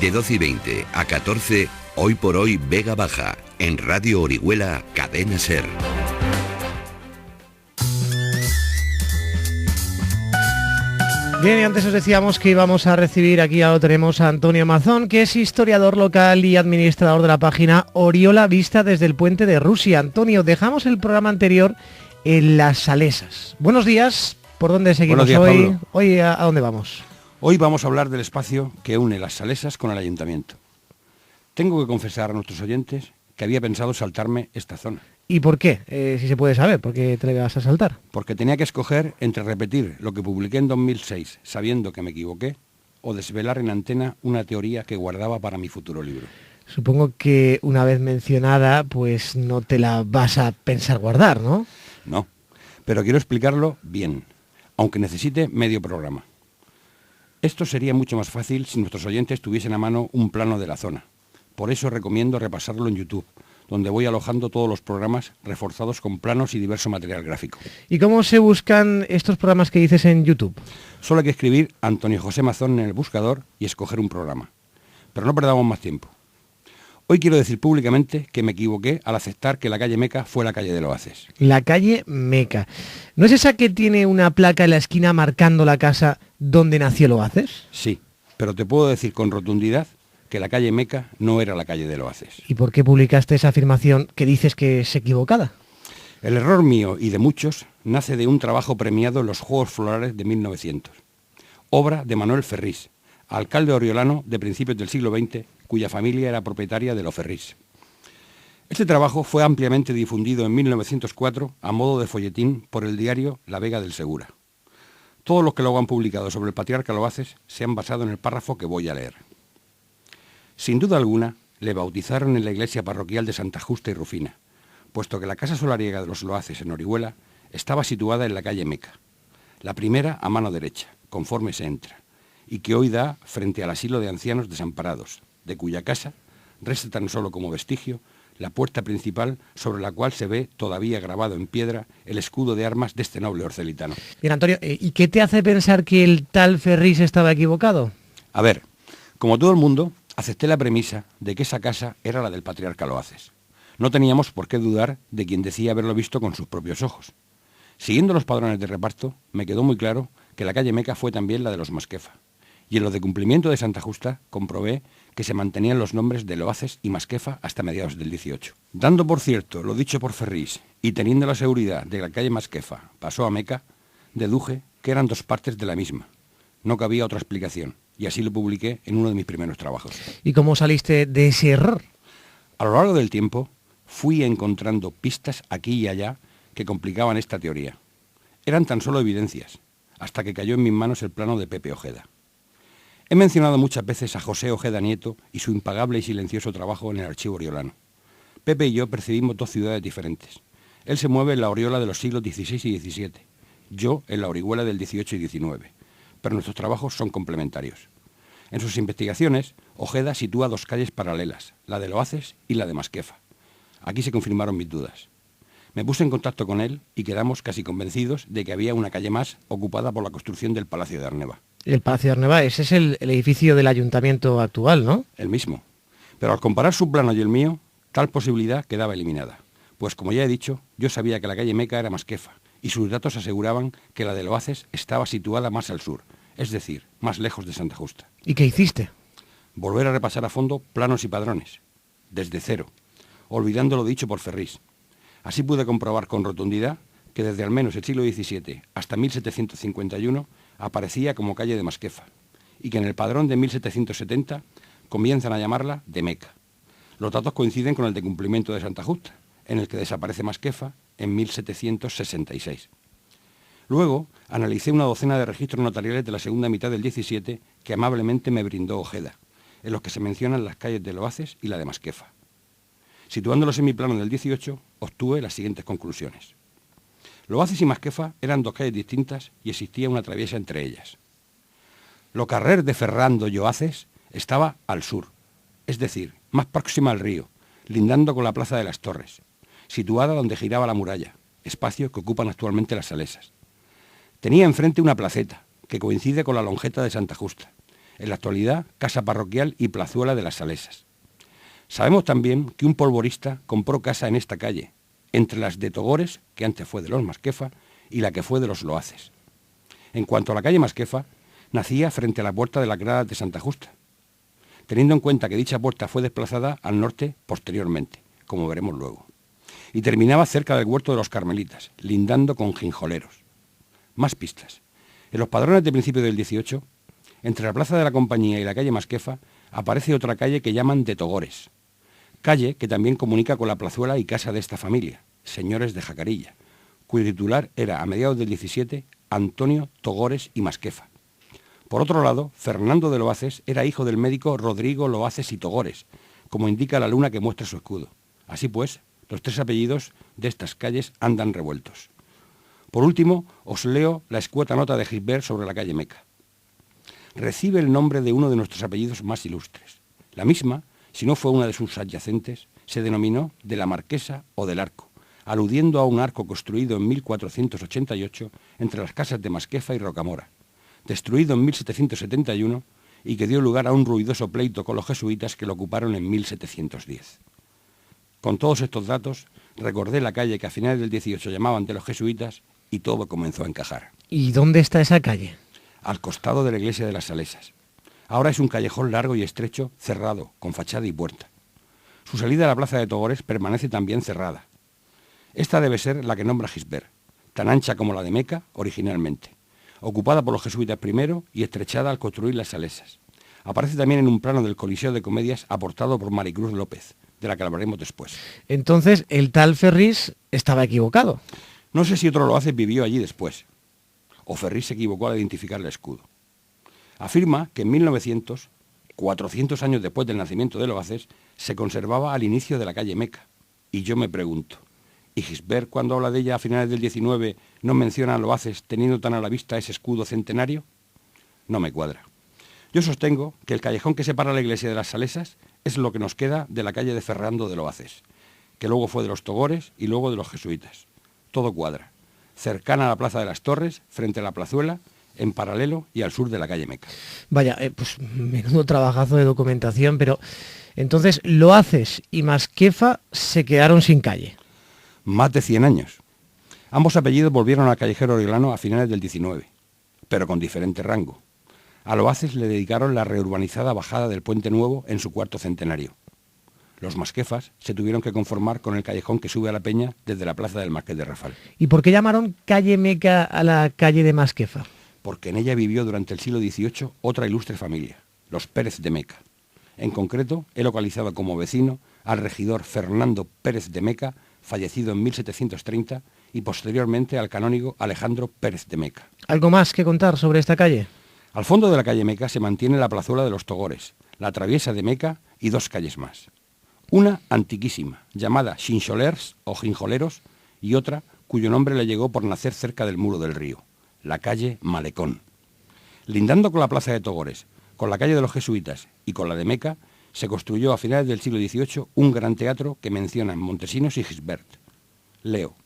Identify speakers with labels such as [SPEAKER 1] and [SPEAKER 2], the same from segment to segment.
[SPEAKER 1] De 12:20 a 14, Hoy por Hoy Vega Baja, en Radio Orihuela, Cadena SER.
[SPEAKER 2] Bien, y antes os decíamos que íbamos a recibir, aquí ya lo tenemos, a Antonio Mazón, que es historiador local y administrador de la página Oriola Vista desde el Puente de Rusia. Antonio, dejamos el programa anterior en Las Salesas. Buenos días, ¿por dónde seguimos
[SPEAKER 3] días,
[SPEAKER 2] hoy?
[SPEAKER 3] Pablo.
[SPEAKER 2] Hoy, ¿a dónde vamos?
[SPEAKER 3] Hoy vamos a hablar del espacio que une Las Salesas con el ayuntamiento. Tengo que confesar a nuestros oyentes que había pensado saltarme esta zona.
[SPEAKER 2] ¿Y por qué? Si se puede saber, ¿por qué te le vas a saltar?
[SPEAKER 3] Porque tenía que escoger entre repetir lo que publiqué en 2006, sabiendo que me equivoqué, o desvelar en antena una teoría que guardaba para mi futuro libro.
[SPEAKER 2] Supongo que una vez mencionada, pues no te la vas a pensar guardar, ¿no?
[SPEAKER 3] No, pero quiero explicarlo bien, aunque necesite medio programa. Esto sería mucho más fácil si nuestros oyentes tuviesen a mano un plano de la zona. Por eso recomiendo repasarlo en YouTube, donde voy alojando todos los programas reforzados con planos y diverso material gráfico.
[SPEAKER 2] ¿Y cómo se buscan estos programas que dices en YouTube?
[SPEAKER 3] Solo hay que escribir Antonio José Mazón en el buscador y escoger un programa. Pero no perdamos más tiempo. Hoy quiero decir públicamente que me equivoqué al aceptar que la calle Meca fue la calle del Oaces.
[SPEAKER 2] La calle Meca. ¿No es esa que tiene una placa en la esquina marcando la casa donde nació el Oaces?
[SPEAKER 3] Sí, pero te puedo decir con rotundidad que la calle Meca no era la calle del Oaces.
[SPEAKER 2] ¿Y por qué publicaste esa afirmación que dices que es equivocada?
[SPEAKER 3] El error mío y de muchos nace de un trabajo premiado en los Juegos Florales de 1900. Obra de Manuel Ferrís, alcalde oriolano de principios del siglo XX, cuya familia era propietaria de Los Ferrís. Este trabajo fue ampliamente difundido en 1904 a modo de folletín por el diario La Vega del Segura. Todos los que luego han publicado sobre el patriarca Oaces se han basado en el párrafo que voy a leer. Sin duda alguna, le bautizaron en la iglesia parroquial de Santa Justa y Rufina, puesto que la casa solariega de los Loaces en Orihuela estaba situada en la calle Meca, la primera a mano derecha, conforme se entra, y que hoy da frente al asilo de ancianos desamparados, de cuya casa resta tan solo como vestigio la puerta principal sobre la cual se ve todavía grabado en piedra el escudo de armas de este noble orcelitano.
[SPEAKER 2] Bien, Antonio, ¿y qué te hace pensar que el tal Ferrís estaba equivocado?
[SPEAKER 3] A ver, como todo el mundo, acepté la premisa de que esa casa era la del patriarca Loaces. No teníamos por qué dudar de quien decía haberlo visto con sus propios ojos. Siguiendo los padrones de reparto, me quedó muy claro que la calle Meca fue también la de los Masquefa. Y en los de cumplimiento de Santa Justa comprobé que se mantenían los nombres de Loaces y Masquefa hasta mediados del 18. Dando por cierto lo dicho por Ferrís y teniendo la seguridad de que la calle Masquefa pasó a Meca, deduje que eran dos partes de la misma. No cabía otra explicación, y así lo publiqué en uno de mis primeros trabajos.
[SPEAKER 2] ¿Y cómo saliste de ese error?
[SPEAKER 3] A lo largo del tiempo, fui encontrando pistas aquí y allá que complicaban esta teoría. Eran tan solo evidencias, hasta que cayó en mis manos el plano de Pepe Ojeda. He mencionado muchas veces a José Ojeda Nieto y su impagable y silencioso trabajo en el archivo oriolano. Pepe y yo percibimos dos ciudades diferentes. Él se mueve en la Oriola de los siglos XVI y XVII, yo en la Orihuela del XVIII y XIX, pero nuestros trabajos son complementarios. En sus investigaciones, Ojeda sitúa dos calles paralelas, la de Loaces y la de Masquefa. Aquí se confirmaron mis dudas. Me puse en contacto con él y quedamos casi convencidos de que había una calle más ocupada por la construcción del Palacio de Arneva.
[SPEAKER 2] El Palacio de Arneva, ese es el edificio del ayuntamiento actual, ¿no?
[SPEAKER 3] El mismo. Pero al comparar su plano y el mío, tal posibilidad quedaba eliminada. Pues como ya he dicho, yo sabía que la calle Meca era Masquefa y sus datos aseguraban que la de Loaces estaba situada más al sur, es decir, más lejos de Santa Justa.
[SPEAKER 2] ¿Y qué hiciste?
[SPEAKER 3] Volver a repasar a fondo planos y padrones, desde cero, olvidando lo dicho por Ferrís. Así pude comprobar con rotundidad que desde al menos el siglo XVII hasta 1751 aparecía como calle de Masquefa, y que en el padrón de 1770 comienzan a llamarla de Meca. Los datos coinciden con el de cumplimiento de Santa Justa, en el que desaparece Masquefa en 1766. Luego analicé una docena de registros notariales de la segunda mitad del 17 que amablemente me brindó Ojeda, en los que se mencionan las calles de Loaces y la de Masquefa. Situándolos en mi plano del 18, obtuve las siguientes conclusiones. Loaces y Masquefa eran dos calles distintas y existía una traviesa entre ellas. Lo carrer de Ferrando y Oaces estaba al sur, es decir, más próxima al río, lindando con la Plaza de las Torres, situada donde giraba la muralla, espacio que ocupan actualmente las Salesas. Tenía enfrente una placeta, que coincide con la Longeta de Santa Justa, En la actualidad, casa parroquial y plazuela de las Salesas. Sabemos también que un polvorista compró casa en esta calle, entre las de Togores, que antes fue de los Masquefa, y la que fue de los Loaces. En cuanto a la calle Masquefa, nacía frente a la puerta de la grada de Santa Justa, teniendo en cuenta que dicha puerta fue desplazada al norte posteriormente, como veremos luego, y terminaba cerca del huerto de los Carmelitas, lindando con Ginjoleros. Más pistas. En los padrones de principio del 18, entre la Plaza de la Compañía y la calle Masquefa, aparece otra calle que llaman de Togores, calle que también comunica con la plazuela y casa de esta familia, señores de Jacarilla, cuyo titular era, a mediados del 17, Antonio Togores y Masquefa. Por otro lado, Fernando de Loaces era hijo del médico Rodrigo Loaces y Togores, como indica la luna que muestra su escudo. Así pues, los tres apellidos de estas calles andan revueltos. Por último, os leo la escueta nota de Gisbert sobre la calle Meca. Recibe el nombre de uno de nuestros apellidos más ilustres. La misma, si no fue una de sus adyacentes, se denominó de la Marquesa o del Arco, aludiendo a un arco construido en 1488 entre las casas de Masquefa y Rocamora, destruido en 1771 y que dio lugar a un ruidoso pleito con los jesuitas que lo ocuparon en 1710. Con todos estos datos, recordé la calle que a finales del 18 llamaban de los jesuitas y todo comenzó a encajar.
[SPEAKER 2] ¿Y dónde está esa calle?
[SPEAKER 3] Al costado de la iglesia de las Salesas. Ahora es un callejón largo y estrecho, cerrado, con fachada y puerta. Su salida a la plaza de Togores permanece también cerrada. Esta debe ser la que nombra Gisbert, tan ancha como la de Meca originalmente, ocupada por los jesuitas primero y estrechada al construir las Salesas. Aparece también en un plano del Coliseo de Comedias aportado por Maricruz López, de la que hablaremos después.
[SPEAKER 2] Entonces, el tal Ferrís estaba equivocado.
[SPEAKER 3] No sé si otro Loaces vivió allí después, o Ferrís se equivocó al identificar el escudo. Afirma que en 1900, 400 años después del nacimiento de Loaces, se conservaba al inicio de la calle Meca. Y yo me pregunto, ¿y Gisbert, cuando habla de ella a finales del 19, no menciona a Loaces teniendo tan a la vista ese escudo centenario? No me cuadra. Yo sostengo que el callejón que separa la iglesia de las Salesas es lo que nos queda de la calle de Fernando de Loaces, que luego fue de los Togores y luego de los jesuitas. Todo cuadra. Cercana a la Plaza de las Torres, frente a la plazuela, en paralelo y al sur de la calle Meca.
[SPEAKER 2] Vaya, pues menudo trabajazo de documentación, pero entonces Loaces y Masquefa se quedaron sin calle.
[SPEAKER 3] Más de 100 años. Ambos apellidos volvieron al callejero oriolano a finales del 19, pero con diferente rango. A Loaces le dedicaron la reurbanizada bajada del Puente Nuevo en su cuarto centenario. Los Masquefas se tuvieron que conformar con el callejón que sube a la Peña desde la plaza del Marqués de Rafal.
[SPEAKER 2] ¿Y por qué llamaron calle Meca a la calle de Masquefa?
[SPEAKER 3] Porque en ella vivió durante el siglo XVIII otra ilustre familia, los Pérez de Meca. En concreto, he localizado como vecino al regidor Fernando Pérez de Meca, fallecido en 1730, y posteriormente al canónigo Alejandro Pérez de Meca.
[SPEAKER 2] ¿Algo más que contar sobre esta calle?
[SPEAKER 3] Al fondo de la calle Meca se mantiene la plazuela de los Togores, la traviesa de Meca y dos calles más. Una antiquísima, llamada Xinxolers o Ginjoleros, y otra cuyo nombre le llegó por nacer cerca del muro del río, la calle Malecón. Lindando con la plaza de Togores, con la calle de los Jesuitas y con la de Meca, se construyó a finales del siglo XVIII un gran teatro que mencionan Montesinos y Gisbert. Leo.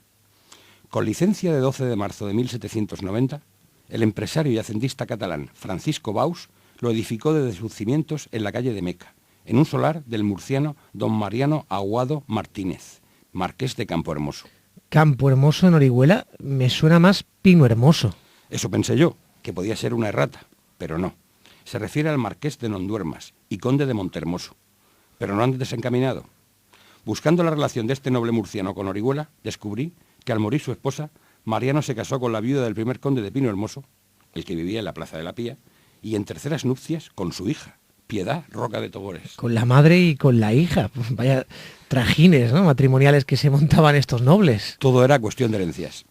[SPEAKER 3] Con licencia de 12 de marzo de 1790, el empresario y hacendista catalán Francisco Baus lo edificó desde sus cimientos en la calle de Meca, en un solar del murciano don Mariano Aguado Martínez, marqués de Campo Hermoso.
[SPEAKER 2] Campo Hermoso en Orihuela me suena más Pino Hermoso.
[SPEAKER 3] Eso pensé yo, que podía ser una errata, pero no. Se refiere al marqués de Nonduermas y conde de Montermoso, pero no antes desencaminado. Buscando la relación de este noble murciano con Orihuela, descubrí que al morir su esposa, Mariano se casó con la viuda del primer conde de Pino Hermoso, el que vivía en la Plaza de la Pía, y en terceras nupcias con su hija, Piedad Roca de Togores.
[SPEAKER 2] Con la madre y con la hija. Vaya trajines, ¿no?, matrimoniales que se montaban estos nobles.
[SPEAKER 3] Todo era cuestión de herencias.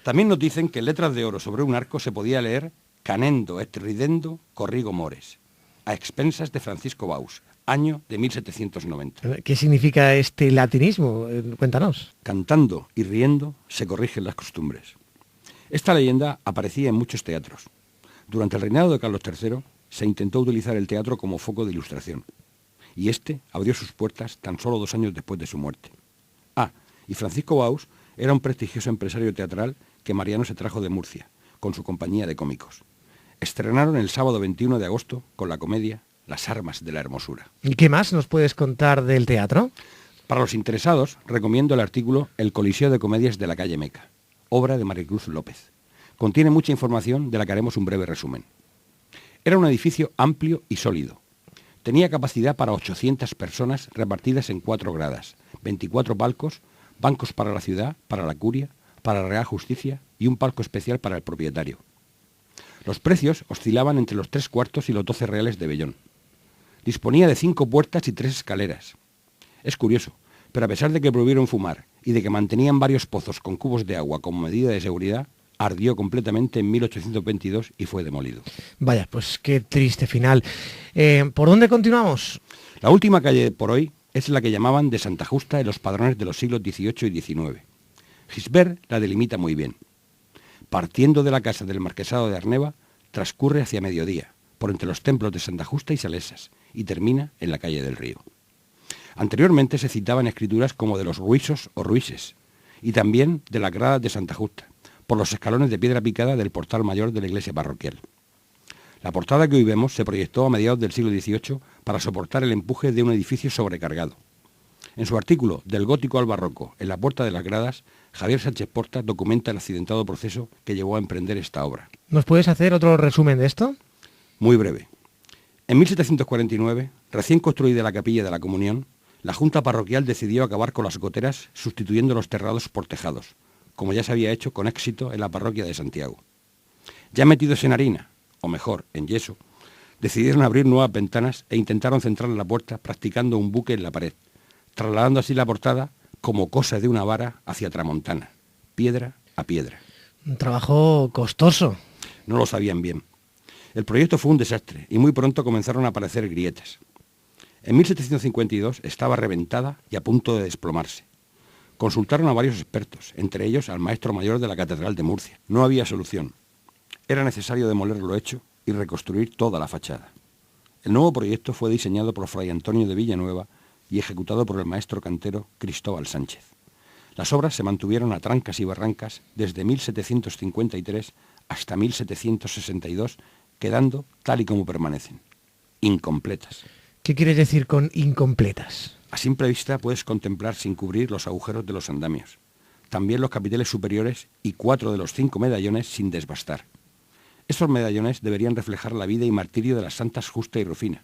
[SPEAKER 3] También nos dicen que en letras de oro sobre un arco se podía leer Canendo et ridendo corrigo mores, a expensas de Francisco Baus, año de 1790.
[SPEAKER 2] ¿Qué significa este latinismo? Cuéntanos.
[SPEAKER 3] Cantando y riendo se corrigen las costumbres. Esta leyenda aparecía en muchos teatros. Durante el reinado de Carlos III se intentó utilizar el teatro como foco de ilustración, y este abrió sus puertas tan solo 2 años después de su muerte. Y Francisco Baus era un prestigioso empresario teatral que Mariano se trajo de Murcia, con su compañía de cómicos. estrenaron el sábado 21 de agosto con la comedia Las armas de la hermosura.
[SPEAKER 2] ¿Y qué más nos puedes contar del teatro?
[SPEAKER 3] Para los interesados, recomiendo el artículo El Coliseo de Comedias de la calle Meca, obra de Maricruz López. Contiene mucha información de la que haremos un breve resumen. Era un edificio amplio y sólido. Tenía capacidad para 800 personas repartidas en 4 gradas, 24 palcos, bancos para la ciudad, para la curia, para la Real Justicia y un palco especial para el propietario. Los precios oscilaban entre los 3 cuartos y los 12 reales de vellón. Disponía de 5 puertas y 3 escaleras. Es curioso, pero a pesar de que prohibieron fumar y de que mantenían varios pozos con cubos de agua como medida de seguridad, ardió completamente en 1822 y fue demolido.
[SPEAKER 2] Vaya, pues qué triste final. ¿Por dónde continuamos?
[SPEAKER 3] La última calle por hoy es la que llamaban de Santa Justa en los padrones de los siglos XVIII y XIX. Gisbert la delimita muy bien. Partiendo de la casa del marquesado de Arneva, transcurre hacia mediodía, por entre los templos de Santa Justa y Salesas, y termina en la calle del Río. Anteriormente se citaban escrituras como de los Ruisos o Ruises, y también de las gradas de Santa Justa, por los escalones de piedra picada del portal mayor de la iglesia parroquial. La portada que hoy vemos se proyectó a mediados del siglo XVIII para soportar el empuje de un edificio sobrecargado. En su artículo Del gótico al barroco, en la puerta de las gradas, Javier Sánchez Porta documenta el accidentado proceso que llevó a emprender esta obra.
[SPEAKER 2] ¿Nos puedes hacer otro resumen de esto?
[SPEAKER 3] Muy breve. En 1749, recién construida la capilla de la Comunión, la Junta Parroquial decidió acabar con las goteras sustituyendo los terrados por tejados, como ya se había hecho con éxito en la parroquia de Santiago. Ya metidos en harina, o mejor, en yeso, decidieron abrir nuevas ventanas e intentaron centrar la puerta practicando un buque en la pared, trasladando así la portada como cosa de una vara hacia Tramontana, piedra a piedra.
[SPEAKER 2] Un trabajo costoso.
[SPEAKER 3] No lo sabían bien. El proyecto fue un desastre y muy pronto comenzaron a aparecer grietas. En 1752 estaba reventada y a punto de desplomarse. Consultaron a varios expertos, entre ellos al maestro mayor de la Catedral de Murcia. No había solución. Era necesario demoler lo hecho y reconstruir toda la fachada. El nuevo proyecto fue diseñado por Fray Antonio de Villanueva y ejecutado por el maestro cantero Cristóbal Sánchez. Las obras se mantuvieron a trancas y barrancas desde 1753 hasta 1762, quedando tal y como permanecen, incompletas.
[SPEAKER 2] ¿Qué quieres decir con incompletas?
[SPEAKER 3] A simple vista puedes contemplar sin cubrir los agujeros de los andamios, también los capiteles superiores y 4 de los 5 medallones sin desbastar. Estos medallones deberían reflejar la vida y martirio de las santas Justa y Rufina.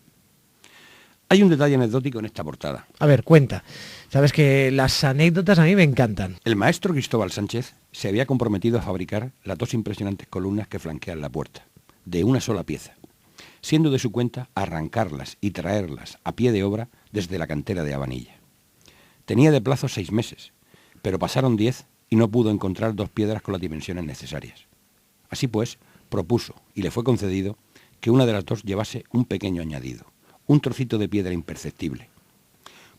[SPEAKER 3] Hay un detalle anecdótico en esta portada.
[SPEAKER 2] A ver, cuenta. Sabes que las anécdotas a mí me encantan.
[SPEAKER 3] El maestro Cristóbal Sánchez se había comprometido a fabricar las 2 impresionantes columnas que flanquean la puerta, de una sola pieza, siendo de su cuenta arrancarlas y traerlas a pie de obra desde la cantera de Abanilla. Tenía de plazo 6 meses, pero pasaron 10 y no pudo encontrar 2 piedras con las dimensiones necesarias. Así pues, propuso, y le fue concedido, que una de las 2 llevase un pequeño añadido, un trocito de piedra imperceptible.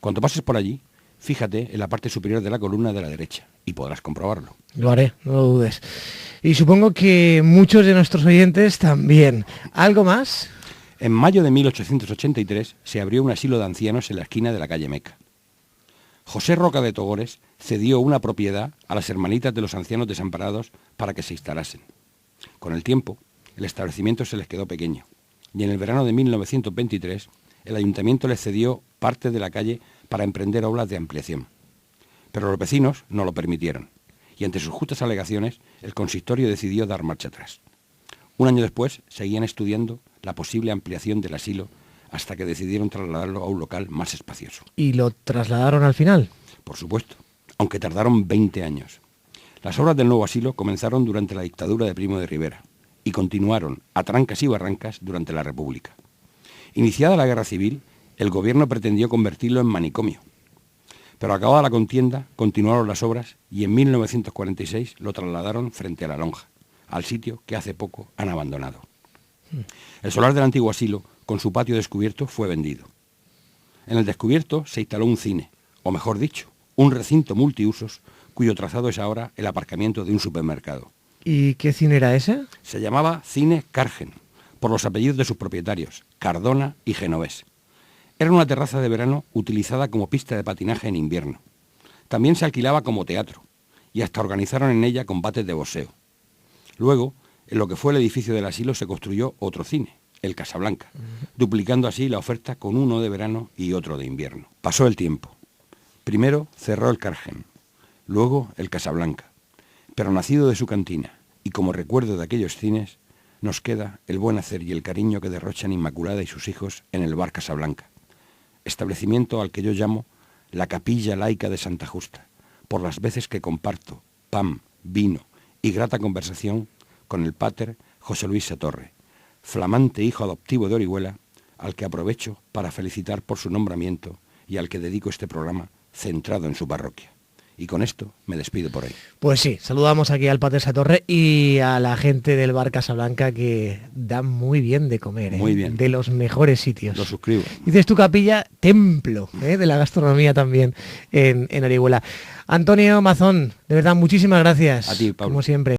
[SPEAKER 3] Cuando pases por allí, fíjate en la parte superior de la columna de la derecha y podrás comprobarlo.
[SPEAKER 2] Lo haré, no lo dudes. Y supongo que muchos de nuestros oyentes también. ¿Algo más?
[SPEAKER 3] En mayo de 1883 se abrió un asilo de ancianos en la esquina de la calle Meca. José Roca de Togores cedió una propiedad a las hermanitas de los ancianos desamparados para que se instalasen. Con el tiempo, el establecimiento se les quedó pequeño y en el verano de 1923 el ayuntamiento les cedió parte de la calle para emprender obras de ampliación. Pero los vecinos no lo permitieron y ante sus justas alegaciones el consistorio decidió dar marcha atrás. Un año después seguían estudiando la posible ampliación del asilo hasta que decidieron trasladarlo a un local más espacioso.
[SPEAKER 2] ¿Y lo trasladaron al final?
[SPEAKER 3] Por supuesto, aunque tardaron 20 años. Las obras del nuevo asilo comenzaron durante la dictadura de Primo de Rivera y continuaron a trancas y barrancas durante la República. Iniciada la Guerra Civil, el gobierno pretendió convertirlo en manicomio. Pero acabada la contienda, continuaron las obras y en 1946 lo trasladaron frente a la lonja, al sitio que hace poco han abandonado. El solar del antiguo asilo, con su patio descubierto, fue vendido. En el descubierto se instaló un cine, o mejor dicho, un recinto multiusos, cuyo trazado es ahora el aparcamiento de un supermercado.
[SPEAKER 2] ¿Y qué cine era ese?
[SPEAKER 3] Se llamaba Cine Cargen, por los apellidos de sus propietarios, Cardona y Genovés. Era una terraza de verano utilizada como pista de patinaje en invierno. También se alquilaba como teatro, y hasta organizaron en ella combates de boxeo. Luego, En lo que fue el edificio del asilo se construyó otro cine, el Casablanca, duplicando así la oferta con uno de verano y otro de invierno. Pasó el tiempo. Primero cerró el Cargen, luego el Casablanca, pero nacido de su cantina y como recuerdo de aquellos cines, nos queda el buen hacer y el cariño que derrochan Inmaculada y sus hijos en el bar Casablanca, establecimiento al que yo llamo la capilla laica de Santa Justa, por las veces que comparto pan, vino y grata conversación con el páter José Luis Satorre, flamante hijo adoptivo de Orihuela, al que aprovecho para felicitar por su nombramiento y al que dedico este programa centrado en su parroquia. Y con esto me despido por hoy.
[SPEAKER 2] Pues sí, saludamos aquí al Pater Satorre y a la gente del bar Casablanca, que da muy bien de comer,
[SPEAKER 3] Muy bien.
[SPEAKER 2] de los mejores sitios.
[SPEAKER 3] Lo suscribo.
[SPEAKER 2] Dices tu capilla, templo de la gastronomía también en Orihuela. Antonio Mazón, de verdad, muchísimas gracias.
[SPEAKER 3] A ti, Pablo.
[SPEAKER 2] Como siempre.